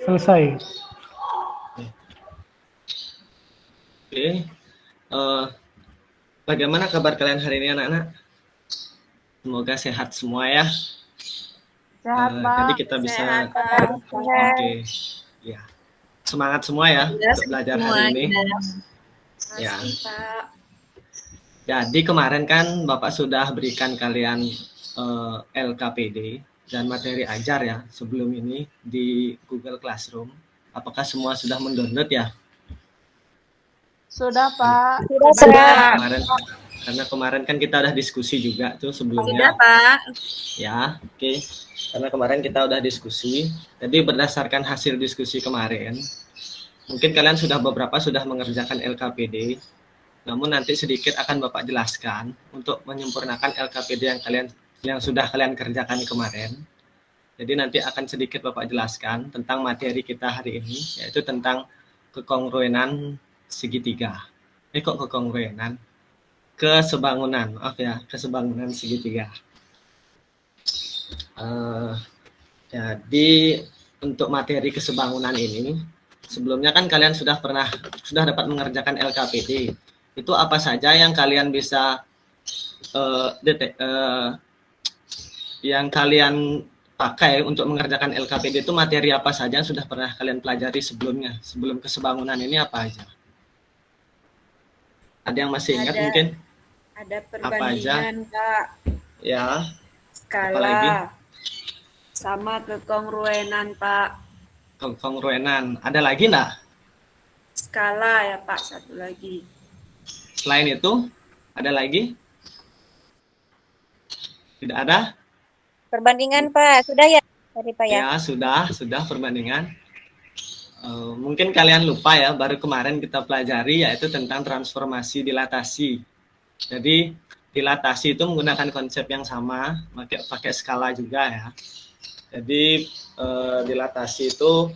Selesai. Oke. Bagaimana kabar kalian hari ini anak-anak? Semoga sehat semua ya. Sehat, Pak. Jadi kita bisa. Oke. Ya. Semangat semua ya untuk belajar hari ini. Ya. Jadi kemarin kan Bapak sudah berikan kalian LKPD dan materi ajar ya sebelum ini di Google Classroom. Apakah semua sudah mendownload ya? Sudah, Pak. Sudah. Karena kemarin kan kita udah diskusi juga tuh sebelumnya. Sudah, Pak. Ya, oke. Karena kemarin kita udah diskusi. Jadi berdasarkan hasil diskusi kemarin, mungkin kalian beberapa sudah mengerjakan LKPD. Namun nanti sedikit akan Bapak jelaskan untuk menyempurnakan LKPD yang sudah kalian kerjakan kemarin. Jadi nanti akan sedikit Bapak jelaskan tentang materi kita hari ini, yaitu tentang kekongruenan segitiga. Kok kekongruenan? Kesebangunan, maaf ya, kesebangunan segitiga. Jadi untuk materi kesebangunan ini, sebelumnya kan kalian sudah dapat mengerjakan LKPD. Itu apa saja yang kalian bisa yang kalian pakai untuk mengerjakan LKPD itu materi apa saja yang sudah pernah kalian pelajari sebelumnya, sebelum kesebangunan ini apa aja? Ada yang masih ingat mungkin? Ada perbandingan, Kak. Ya. Skala. Sama kekongruenan, Pak. Kekongruenan. Ada lagi enggak? Skala ya, Pak. Satu lagi. Selain itu, ada lagi? Tidak ada? Perbandingan, Pak. Sudah ya? Tadi, Pak ya? Ya, sudah perbandingan. Mungkin kalian lupa ya, baru kemarin kita pelajari yaitu tentang transformasi dilatasi. Jadi dilatasi itu menggunakan konsep yang sama, pakai skala juga ya. Jadi dilatasi itu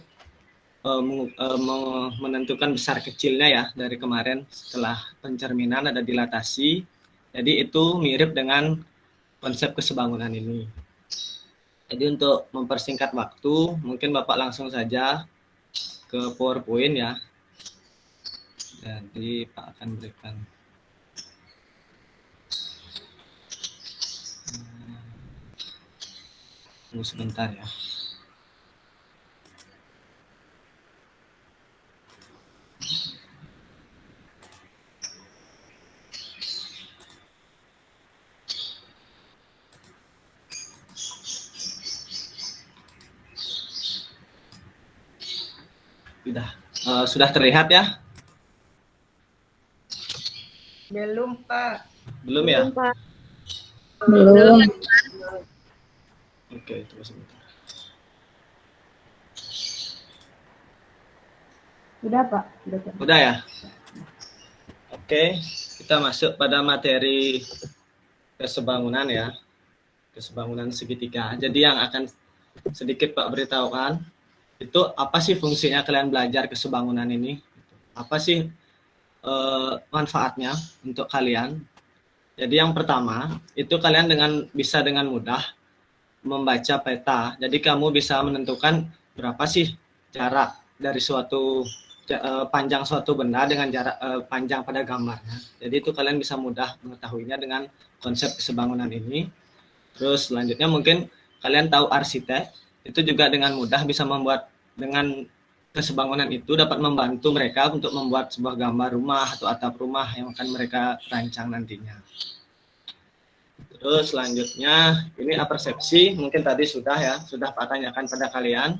menentukan besar kecilnya ya dari kemarin setelah pencerminan ada dilatasi. Jadi itu mirip dengan konsep kesebangunan ini. Jadi untuk mempersingkat waktu, mungkin Bapak langsung saja ke PowerPoint ya. Jadi Pak akan berikan. Tunggu sebentar ya. Sudah terlihat ya? Belum, Pak. Belum ya? Belum. Oke, tunggu sebentar. Sudah, Pak. Udah ya? Oke, kita masuk pada materi kesebangunan ya. Kesebangunan segitiga. Jadi yang akan sedikit Pak beritahukan, itu apa sih fungsinya kalian belajar kesebangunan ini? Apa sih manfaatnya untuk kalian? Jadi yang pertama, itu kalian bisa dengan mudah membaca peta. Jadi kamu bisa menentukan berapa sih jarak dari panjang suatu benda dengan jarak panjang pada gambarnya. Jadi itu kalian bisa mudah mengetahuinya dengan konsep kesebangunan ini. Terus selanjutnya mungkin kalian tahu arsitek, itu juga dengan mudah bisa membuat dengan kesebangunan itu dapat membantu mereka untuk membuat sebuah gambar rumah atau atap rumah yang akan mereka rancang nantinya. Terus selanjutnya ini apersepsi, mungkin tadi sudah Pak tanyakan pada kalian.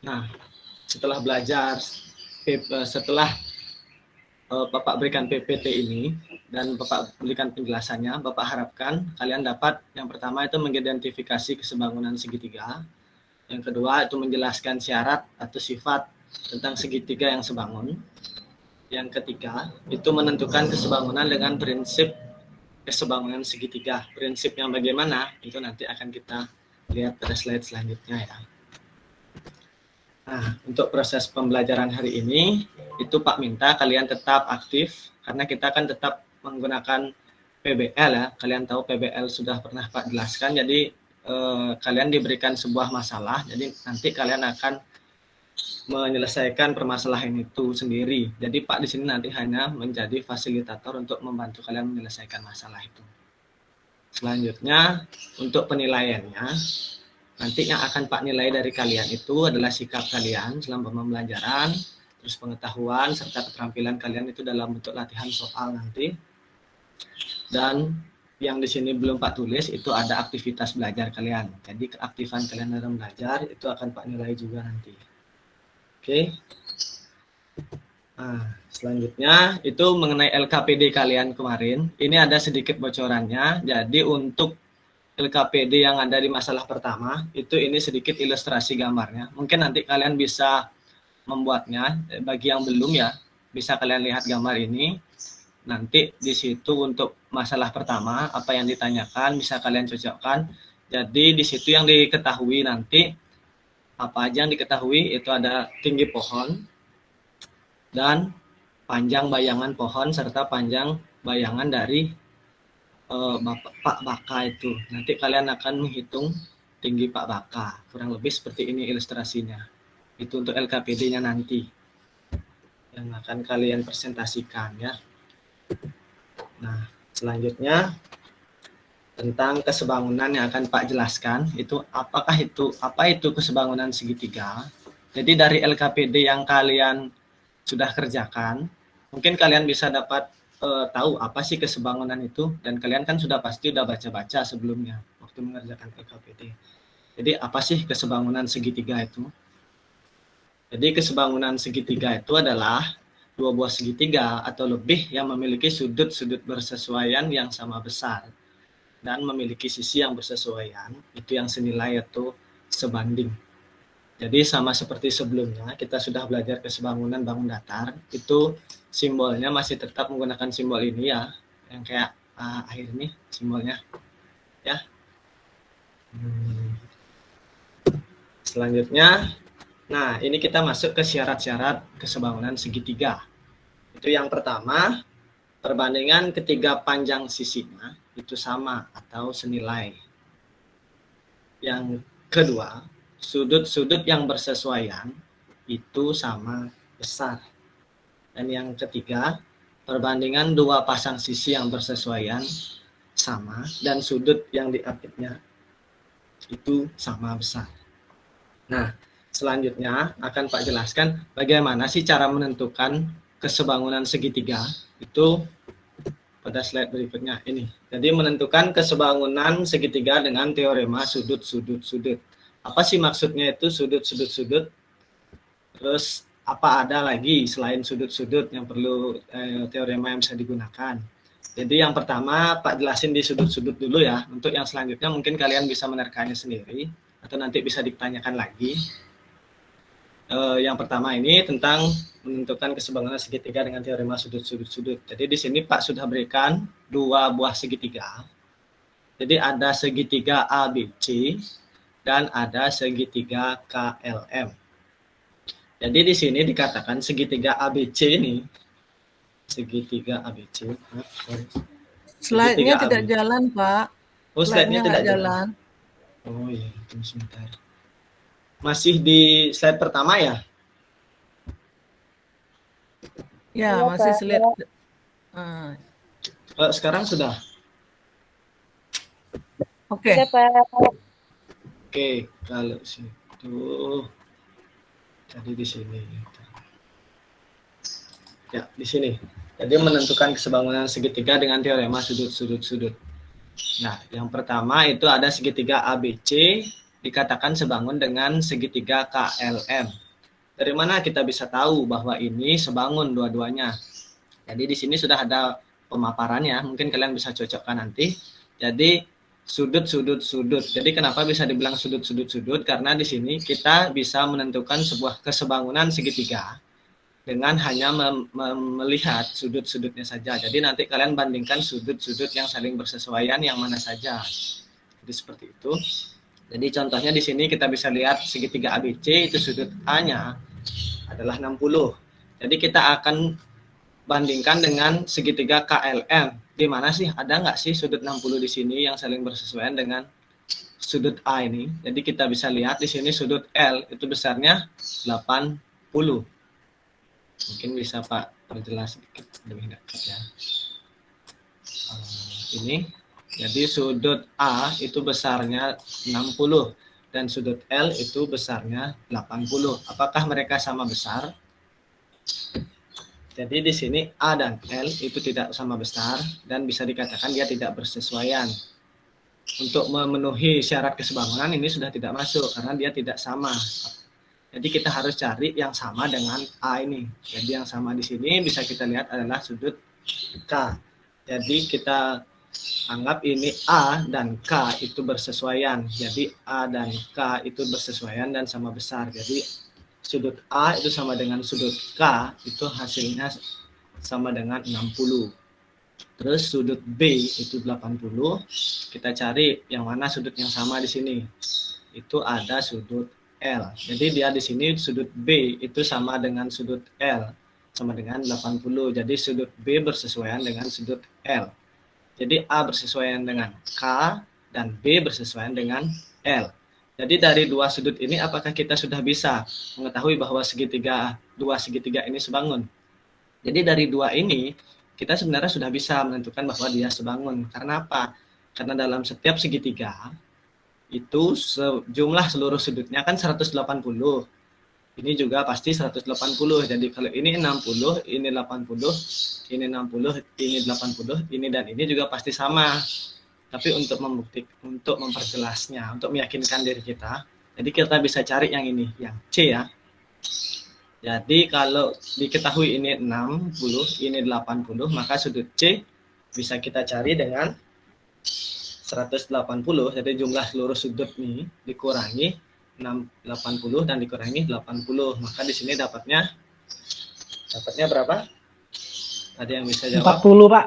Nah, setelah belajar, setelah Bapak berikan PPT ini dan Bapak berikan penjelasannya, Bapak harapkan kalian dapat yang pertama itu mengidentifikasi kesebangunan segitiga. Yang kedua itu menjelaskan syarat atau sifat tentang segitiga yang sebangun. Yang ketiga itu menentukan kesebangunan dengan prinsip kesebangunan segitiga. Prinsip yang bagaimana itu nanti akan kita lihat pada slide selanjutnya ya. Nah, untuk proses pembelajaran hari ini, itu Pak minta kalian tetap aktif, karena kita akan tetap menggunakan PBL ya. Kalian tahu PBL sudah pernah Pak jelaskan, jadi kalian diberikan sebuah masalah, jadi nanti kalian akan menyelesaikan permasalahan itu sendiri. Jadi Pak di sini nanti hanya menjadi fasilitator untuk membantu kalian menyelesaikan masalah itu. Selanjutnya untuk penilaiannya, nanti yang akan Pak nilai dari kalian itu adalah sikap kalian selama pembelajaran, terus pengetahuan serta keterampilan kalian itu dalam bentuk latihan soal nanti. Dan yang di sini belum Pak tulis itu ada aktivitas belajar kalian. Jadi keaktifan kalian dalam belajar itu akan Pak nilai juga nanti. Oke. Nah, selanjutnya itu mengenai LKPD kalian kemarin. Ini ada sedikit bocorannya. Jadi untuk LKPD yang ada di masalah pertama, itu ini sedikit ilustrasi gambarnya. Mungkin nanti kalian bisa membuatnya. Bagi yang belum ya, bisa kalian lihat gambar ini. Nanti di situ untuk masalah pertama, apa yang ditanyakan bisa kalian cocokkan. Jadi di situ yang diketahui nanti, apa aja yang diketahui itu ada tinggi pohon dan panjang bayangan pohon serta panjang bayangan dari Pak Baka itu. Nanti kalian akan menghitung tinggi Pak Baka. Kurang lebih seperti ini ilustrasinya. Itu untuk LKPD-nya nanti yang akan kalian presentasikan ya. Nah, selanjutnya tentang kesebangunan yang akan Pak jelaskan itu apa itu kesebangunan segitiga. Jadi dari LKPD yang kalian sudah kerjakan, mungkin kalian bisa dapat tahu apa sih kesebangunan itu, dan kalian kan sudah pasti udah baca-baca sebelumnya waktu mengerjakan LKPD. Jadi apa sih kesebangunan segitiga itu? Jadi kesebangunan segitiga itu adalah dua buah segitiga atau lebih yang memiliki sudut-sudut bersesuaian yang sama besar dan memiliki sisi yang bersesuaian, itu yang senilai atau sebanding. Jadi sama seperti sebelumnya, kita sudah belajar kesebangunan bangun datar, itu simbolnya masih tetap menggunakan simbol ini ya, yang kayak air ini simbolnya. Ya. Selanjutnya, nah ini kita masuk ke syarat-syarat kesebangunan segitiga. Itu yang pertama, perbandingan ketiga panjang sisinya itu sama atau senilai. Yang kedua, sudut-sudut yang bersesuaian itu sama besar. Dan yang ketiga, perbandingan dua pasang sisi yang bersesuaian sama dan sudut yang diapitnya itu sama besar. Nah, selanjutnya akan Pak jelaskan bagaimana sih cara menentukan kesebangunan segitiga itu pada slide berikutnya ini. Jadi menentukan kesebangunan segitiga dengan teorema sudut-sudut-sudut. Apa sih maksudnya itu sudut-sudut-sudut? Terus apa ada lagi selain sudut-sudut yang perlu teorema yang bisa digunakan? Jadi yang pertama Pak jelasin di sudut-sudut dulu ya. Untuk yang selanjutnya mungkin kalian bisa menerkanya sendiri atau nanti bisa ditanyakan lagi. Yang pertama ini tentang menentukan kesebangunan segitiga dengan teorema sudut-sudut-sudut. Jadi di sini Pak sudah berikan dua buah segitiga. Jadi ada segitiga ABC dan ada segitiga KLM. Jadi di sini dikatakan segitiga ABC ini, segitiga ABC. Slide-nya tidak jalan, Pak. Oh, slide-nya tidak jalan. Oh iya, tunggu sebentar. Masih di slide pertama ya? Ya, Iya, masih Pak. slide. Sekarang sudah. Oke. Sudah, Pak. Oke, kalau situ tadi di sini. Ya, di sini. Jadi menentukan kesebangunan segitiga dengan teorema sudut-sudut-sudut. Nah, yang pertama itu ada segitiga ABC dikatakan sebangun dengan segitiga KLM. Dari mana kita bisa tahu bahwa ini sebangun dua-duanya? Jadi di sini sudah ada pemaparannya, mungkin kalian bisa cocokkan nanti. Jadi sudut-sudut-sudut. Jadi kenapa bisa dibilang sudut-sudut-sudut? Karena di sini kita bisa menentukan sebuah kesebangunan segitiga dengan hanya melihat sudut-sudutnya saja. Jadi nanti kalian bandingkan sudut-sudut yang saling bersesuaian yang mana saja. Jadi seperti itu. Jadi contohnya di sini kita bisa lihat segitiga ABC itu sudut A-nya adalah 60. Jadi kita akan bandingkan dengan segitiga KLM. Di mana sih? Ada nggak sih sudut 60 di sini yang saling bersesuaian dengan sudut A ini. Jadi kita bisa lihat di sini sudut L itu besarnya 80. Mungkin bisa Pak perjelas sedikit lebih dekat ya. Ini. Jadi sudut A itu besarnya 60 dan sudut L itu besarnya 80. Apakah mereka sama besar? Jadi di sini A dan L itu tidak sama besar dan bisa dikatakan dia tidak bersesuaian. Untuk memenuhi syarat kesebangunan ini sudah tidak masuk karena dia tidak sama. Jadi kita harus cari yang sama dengan A ini. Jadi yang sama di sini bisa kita lihat adalah sudut K. Jadi kita anggap ini A dan K itu bersesuaian. Jadi A dan K itu bersesuaian dan sama besar. Jadi sudut A itu sama dengan sudut K itu hasilnya sama dengan 60. Terus sudut B itu 80. Kita cari yang mana sudut yang sama di sini. Itu ada sudut L. Jadi dia di sini sudut B itu sama dengan sudut L sama dengan 80. Jadi sudut B bersesuaian dengan sudut L. Jadi A bersesuaian dengan K dan B bersesuaian dengan L. Jadi dari dua sudut ini apakah kita sudah bisa mengetahui bahwa dua segitiga ini sebangun? Jadi dari dua ini kita sebenarnya sudah bisa menentukan bahwa dia sebangun. Karena apa? Karena dalam setiap segitiga itu jumlah seluruh sudutnya kan 180. Ini juga pasti 180. Jadi kalau ini 60, ini 80, ini 60, ini 80, ini dan ini juga pasti sama. Tapi untuk untuk memperjelasnya, untuk meyakinkan diri kita, jadi kita bisa cari yang ini, yang C ya. Jadi kalau diketahui ini 60, ini 80, maka sudut C bisa kita cari dengan 180. Jadi jumlah seluruh sudut ini dikurangi 80 dan dikurangi 80. Maka di sini dapatnya berapa? Ada yang bisa jawab? 40, Pak.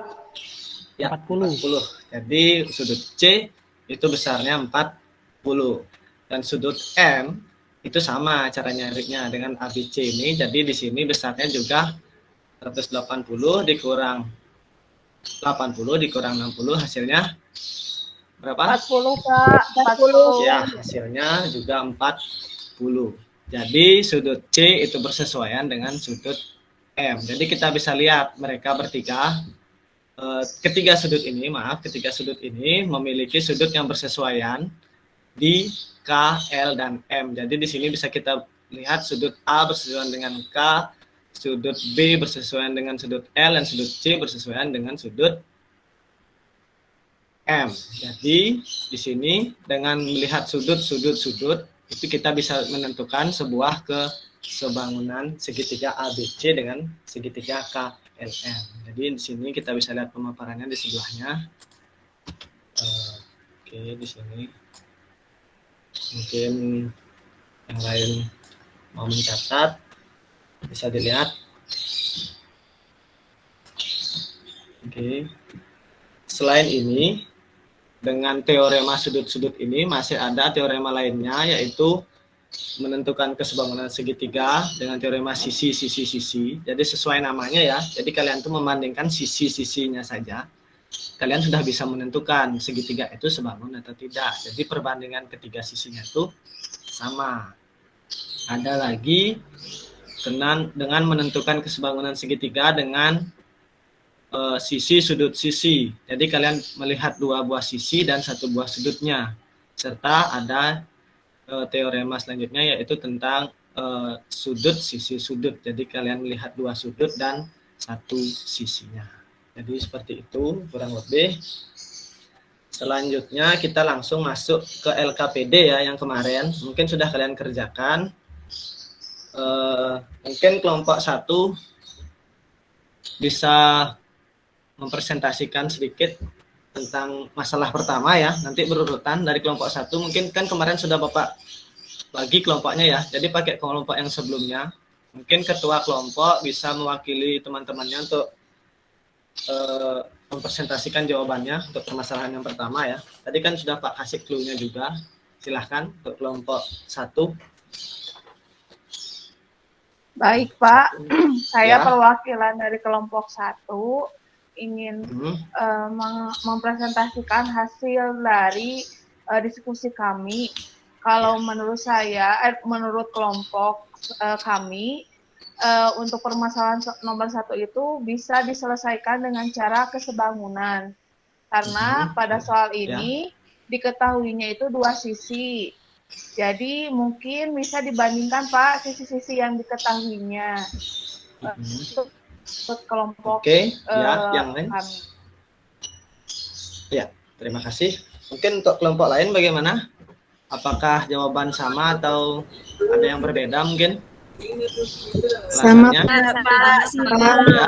Ya, 40. 40. Jadi sudut C itu besarnya 40. Dan sudut M itu sama cara nyarinya dengan ABC ini. Jadi di sini besarnya juga 180 dikurang 80 dikurang 60 hasilnya berapa? 40, Kak. 40. Ya, hasilnya juga 40. Jadi sudut C itu bersesuaian dengan sudut M. Jadi kita bisa lihat mereka bertiga, ketiga sudut ini memiliki sudut yang bersesuaian di K, L, dan M. Jadi di sini bisa kita lihat sudut A bersesuaian dengan K, sudut B bersesuaian dengan sudut L, dan sudut C bersesuaian dengan sudut M. Jadi di sini dengan melihat sudut-sudut itu kita bisa menentukan sebuah kesebangunan segitiga ABC dengan segitiga KLM. Jadi di sini kita bisa lihat pemaparannya di sebelahnya. Oke, di sini mungkin yang lain mau mencatat bisa dilihat. Oke. Selain ini, dengan teorema sudut-sudut ini masih ada teorema lainnya, yaitu menentukan kesebangunan segitiga dengan teorema sisi. Jadi sesuai namanya ya. Jadi kalian tuh membandingkan sisi-sisinya saja. Kalian sudah bisa menentukan segitiga itu sebangun atau tidak. Jadi perbandingan ketiga sisinya itu sama. Ada lagi dengan menentukan kesebangunan segitiga dengan sisi sudut sisi. Jadi kalian melihat dua buah sisi dan satu buah sudutnya. Serta ada teorema selanjutnya yaitu tentang sudut sisi sudut. Jadi kalian melihat dua sudut dan satu sisinya. Jadi seperti itu kurang lebih. Selanjutnya kita langsung masuk ke LKPD ya yang kemarin. Mungkin sudah kalian kerjakan. Mungkin kelompok 1 bisa mempresentasikan sedikit tentang masalah pertama ya. Nanti berurutan dari kelompok 1. Mungkin kan kemarin sudah Bapak bagi kelompoknya ya. Jadi pakai kelompok yang sebelumnya. Mungkin ketua kelompok bisa mewakili teman-temannya untuk mempresentasikan jawabannya untuk permasalahan yang pertama ya. Tadi kan sudah Pak kasih clue-nya juga. Silahkan untuk kelompok 1. Baik, Pak. Saya Ya. perwakilan dari kelompok 1 ingin mempresentasikan hasil dari diskusi kami, kalau menurut saya, menurut kelompok kami, untuk permasalahan nomor 1 itu bisa diselesaikan dengan cara kesebangunan. Karena pada soal ini diketahuinya itu 2 sisi. Jadi mungkin bisa dibandingkan Pak sisi-sisi yang diketahuinya untuk kelompok yang lain. kami. Ya, terima kasih. Mungkin untuk kelompok lain bagaimana? Apakah jawaban sama atau ada yang berbeda mungkin? Sama, Pak. Ya.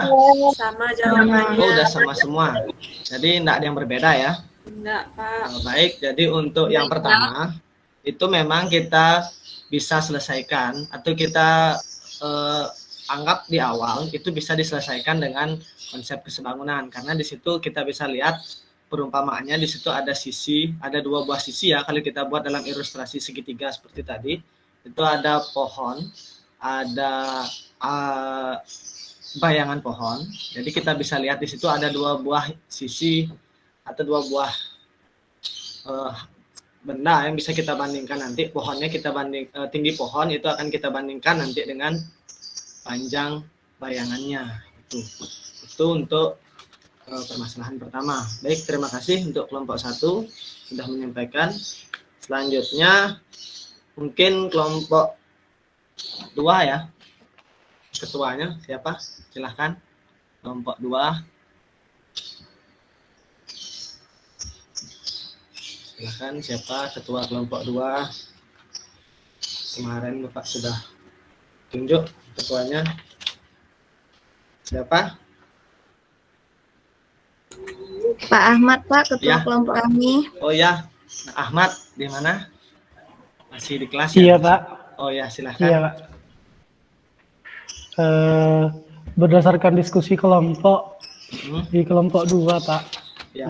Sama jawabannya. Oh, udah sama semua. Jadi enggak ada yang berbeda ya? Enggak, Pak. Baik, jadi untuk yang pertama itu memang kita bisa selesaikan atau kita anggap di awal itu bisa diselesaikan dengan konsep kesebangunan, karena di situ kita bisa lihat perumpamaannya, di situ ada sisi, ada 2 buah sisi ya. Kalau kita buat dalam ilustrasi segitiga seperti tadi, itu ada pohon, ada bayangan pohon. Jadi kita bisa lihat di situ ada 2 buah sisi atau 2 buah benda yang bisa kita bandingkan nanti. Pohonnya kita tinggi pohon itu akan kita bandingkan nanti dengan panjang bayangannya. Itu untuk permasalahan pertama. Baik, terima kasih untuk kelompok 1 sudah menyampaikan. Selanjutnya mungkin kelompok 2 ya. Ketuanya siapa? Silahkan. Kelompok 2. Silahkan siapa ketua kelompok 2? Kemarin Bapak sudah tunjuk ketuanya. Siapa? Pak Ahmad, Pak, ketua Ya. kelompok kami. Oh ya, Ahmad di mana? Masih di kelas Iya, ya? Pak. Oh ya, silahkan. Iya, Pak. Berdasarkan diskusi kelompok di kelompok 2, Pak. Ya.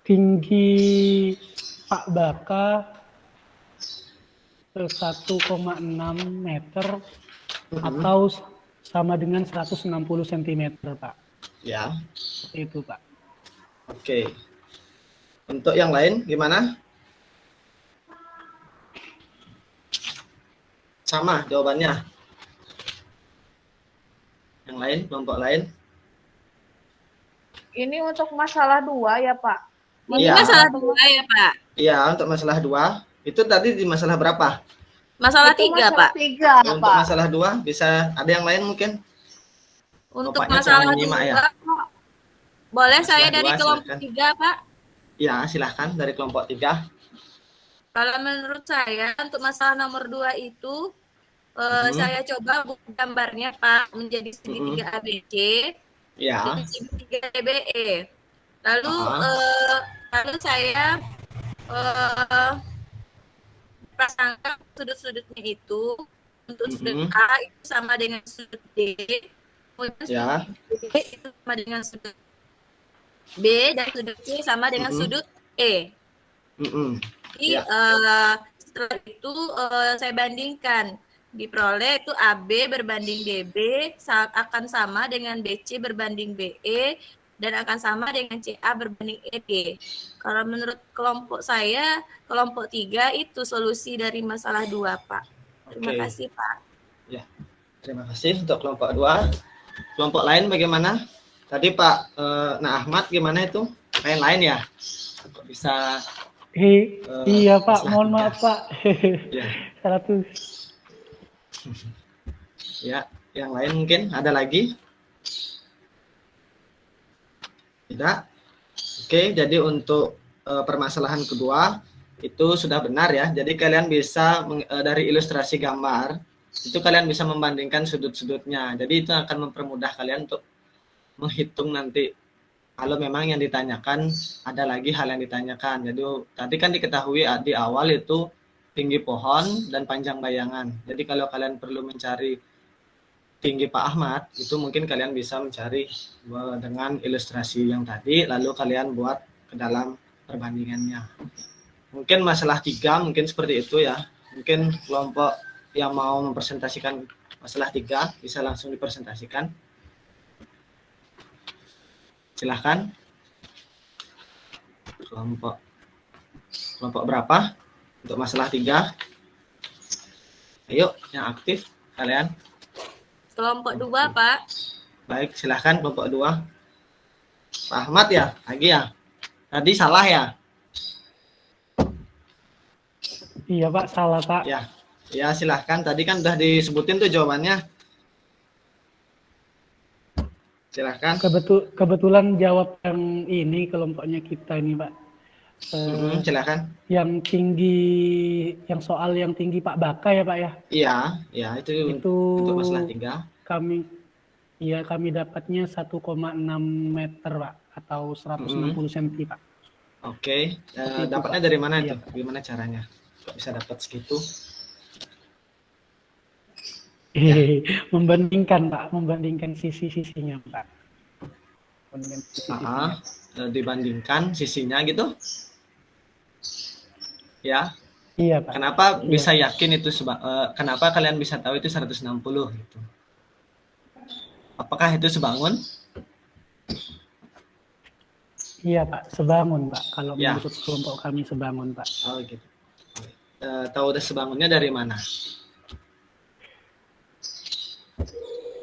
Tinggi Pak Baka 1,6 meter atau sama dengan 160 cm, Pak. Ya. Seperti itu, Pak. Oke. Untuk yang lain gimana? Sama jawabannya. Yang lain, kelompok lain? Ini untuk masalah 2 ya Pak? Ini Iya. masalah 2 ya, Pak? Iya, untuk masalah 2. Itu tadi di masalah berapa? Masalah Itu 3, masalah Pak. 3, Untuk Pak. masalah 2 bisa ada yang lain mungkin? Untuk Bapaknya masalah jangan menyimak 2, ya. boleh Masalah saya dari 2, kelompok silakan. 3, Pak? Ya, silahkan dari kelompok 3. Kalau menurut saya, untuk masalah nomor 2 itu, saya coba buka gambarnya, Pak, menjadi segitiga ABC Ya. dan segitiga DBE. Lalu, lalu saya prasangka sudut-sudutnya itu, untuk sudut A itu sama dengan sudut D, kemudian Ya. sudut B itu sama dengan sudut B, dan sudut C sama dengan sudut E. Jadi setelah itu saya bandingkan, diperoleh itu AB berbanding DB akan sama dengan BC berbanding BE dan akan sama dengan CA berbanding ED. Kalau menurut kelompok saya, kelompok 3 itu solusi dari masalah 2, Pak. Terima Oke. kasih, Pak. Ya, terima kasih untuk kelompok 2. Kelompok lain bagaimana? Tadi Pak Ahmad gimana itu? Lain-lain ya? Kok bisa? Iya, Pak. masalah Mohon 3. maaf, Pak. Ya. 100. Ya, yang lain mungkin ada lagi? Tidak? Oke, jadi untuk permasalahan kedua itu sudah benar ya. Jadi kalian bisa dari ilustrasi gambar itu kalian bisa membandingkan sudut-sudutnya. Jadi itu akan mempermudah kalian untuk menghitung nanti kalau memang yang ditanyakan ada lagi hal yang ditanyakan. Jadi tadi kan diketahui di awal itu tinggi pohon dan panjang bayangan. Jadi kalau kalian perlu mencari tinggi Pak Ahmad, itu mungkin kalian bisa mencari dengan ilustrasi yang tadi, lalu kalian buat ke dalam perbandingannya. Mungkin masalah 3 mungkin seperti itu ya. Mungkin kelompok yang mau mempresentasikan masalah 3 bisa langsung dipresentasikan. Silahkan. Kelompok berapa untuk masalah 3? Ayo, yang aktif kalian. Kelompok 2, Pak. Baik, silahkan kelompok 2. Pak Ahmad ya, lagi ya. Tadi salah ya? Iya Pak, salah Pak. Ya silahkan. Tadi kan udah disebutin tuh jawabannya. Silahkan. Kebetulan jawab yang ini kelompoknya kita ini Pak. Silahkan. Yang soal yang tinggi Pak Baka ya Pak ya? Iya itu untuk masalah 3. Kami dapatnya 1,6 meter Pak, atau 160 cm Pak. Oke, dapatnya dari mana itu? Gimana caranya? Bisa dapat segitu? Membandingkan sisi-sisinya Pak. Dibandingkan sisinya gitu? Ya. Iya Pak. Kenapa bisa yakin itu? Kenapa kalian bisa tahu itu 160 gitu? Apakah itu sebangun? Iya Pak, sebangun Pak. Kalau menurut kelompok kami sebangun Pak. Oh gitu. Tahu udah sebangunnya dari mana?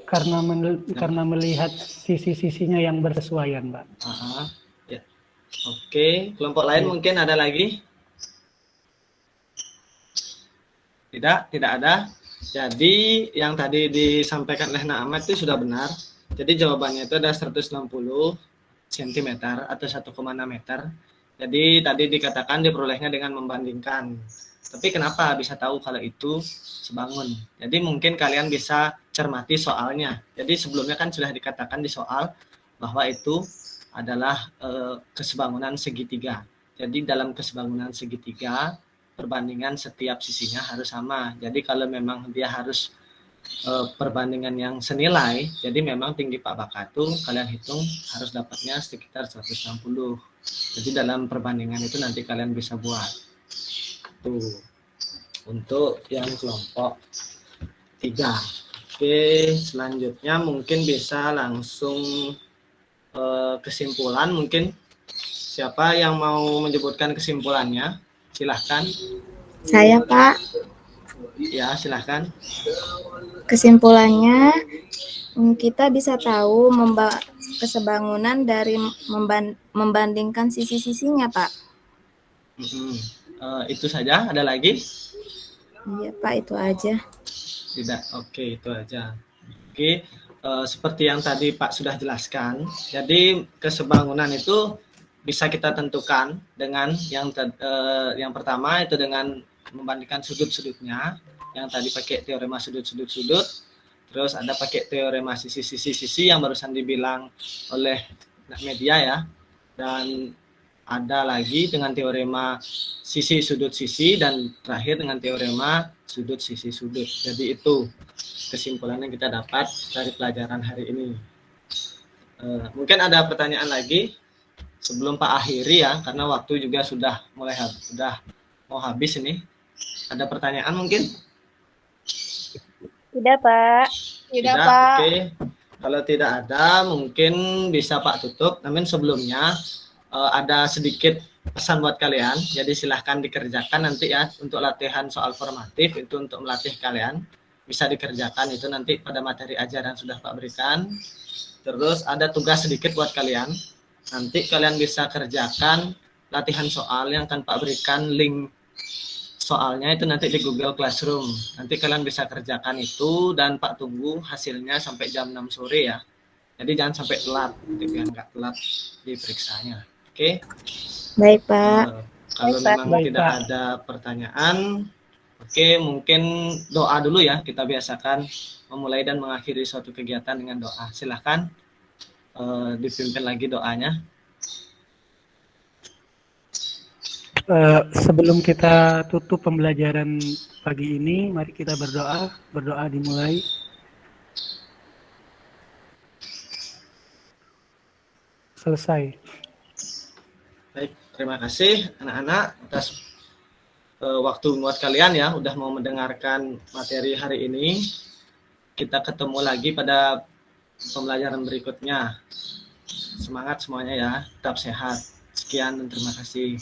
Karena melihat sisi-sisinya yang bersesuaian Pak. Ya. Oke, kelompok lain mungkin ada lagi? Tidak ada. Jadi yang tadi disampaikan oleh Na'amat itu sudah benar. Jadi jawabannya itu ada 160 cm atau 1,6 meter. Jadi tadi dikatakan diperolehnya dengan membandingkan. Tapi kenapa bisa tahu kalau itu sebangun? Jadi mungkin kalian bisa cermati soalnya. Jadi sebelumnya kan sudah dikatakan di soal bahwa itu adalah kesebangunan segitiga. Jadi dalam kesebangunan segitiga, perbandingan setiap sisinya harus sama. Jadi kalau memang dia harus perbandingan yang senilai, jadi memang tinggi Pak Baka itu kalian hitung harus dapatnya sekitar 160. Jadi dalam perbandingan itu nanti kalian bisa buat. Tuh. Untuk yang kelompok 3. Oke, selanjutnya mungkin bisa langsung kesimpulan. Mungkin siapa yang mau menyebutkan kesimpulannya? Silahkan. Saya Pak. Ya, silahkan. Kesimpulannya, kita bisa tahu kesebangunan dari membandingkan sisi-sisinya Pak. Itu saja, ada lagi? Iya Pak, itu aja. Tidak, oke, itu aja. Oke, seperti yang tadi Pak sudah jelaskan, jadi kesebangunan itu bisa kita tentukan dengan yang pertama itu dengan membandingkan sudut-sudutnya, yang tadi pakai teorema sudut-sudut-sudut, terus ada pakai teorema sisi-sisi yang barusan dibilang oleh media ya, dan ada lagi dengan teorema sisi sudut sisi, dan terakhir dengan teorema sudut sisi sudut. Jadi itu kesimpulan yang kita dapat dari pelajaran hari ini. Mungkin ada pertanyaan lagi sebelum Pak akhiri ya, karena waktu juga sudah mau habis ini. Ada pertanyaan mungkin? Tidak, Pak. Tidak, Pak. Oke. Kalau tidak ada, mungkin bisa Pak tutup. Namun sebelumnya ada sedikit pesan buat kalian. Jadi silahkan dikerjakan nanti ya untuk latihan soal formatif, itu untuk melatih kalian. Bisa dikerjakan itu nanti pada materi ajaran sudah Pak berikan. Terus ada tugas sedikit buat kalian. Nanti kalian bisa kerjakan latihan soal yang akan Pak berikan link soalnya itu nanti di Google Classroom. Nanti kalian bisa kerjakan itu dan Pak tunggu hasilnya sampai jam 6 sore ya. Jadi jangan sampai telat, biar nggak telat diperiksanya. Oke? Baik, Pak. Kalau memang tidak ada pertanyaan, oke, mungkin doa dulu ya. Kita biasakan memulai dan mengakhiri suatu kegiatan dengan doa. Silahkan dipimpin lagi doanya. Sebelum kita tutup pembelajaran pagi ini, mari kita berdoa. Berdoa dimulai. Selesai. Baik, terima kasih anak-anak atas waktu buat kalian ya, udah mau mendengarkan materi hari ini. Kita ketemu lagi pada pembelajaran berikutnya. Semangat semuanya ya, tetap sehat. Sekian dan terima kasih.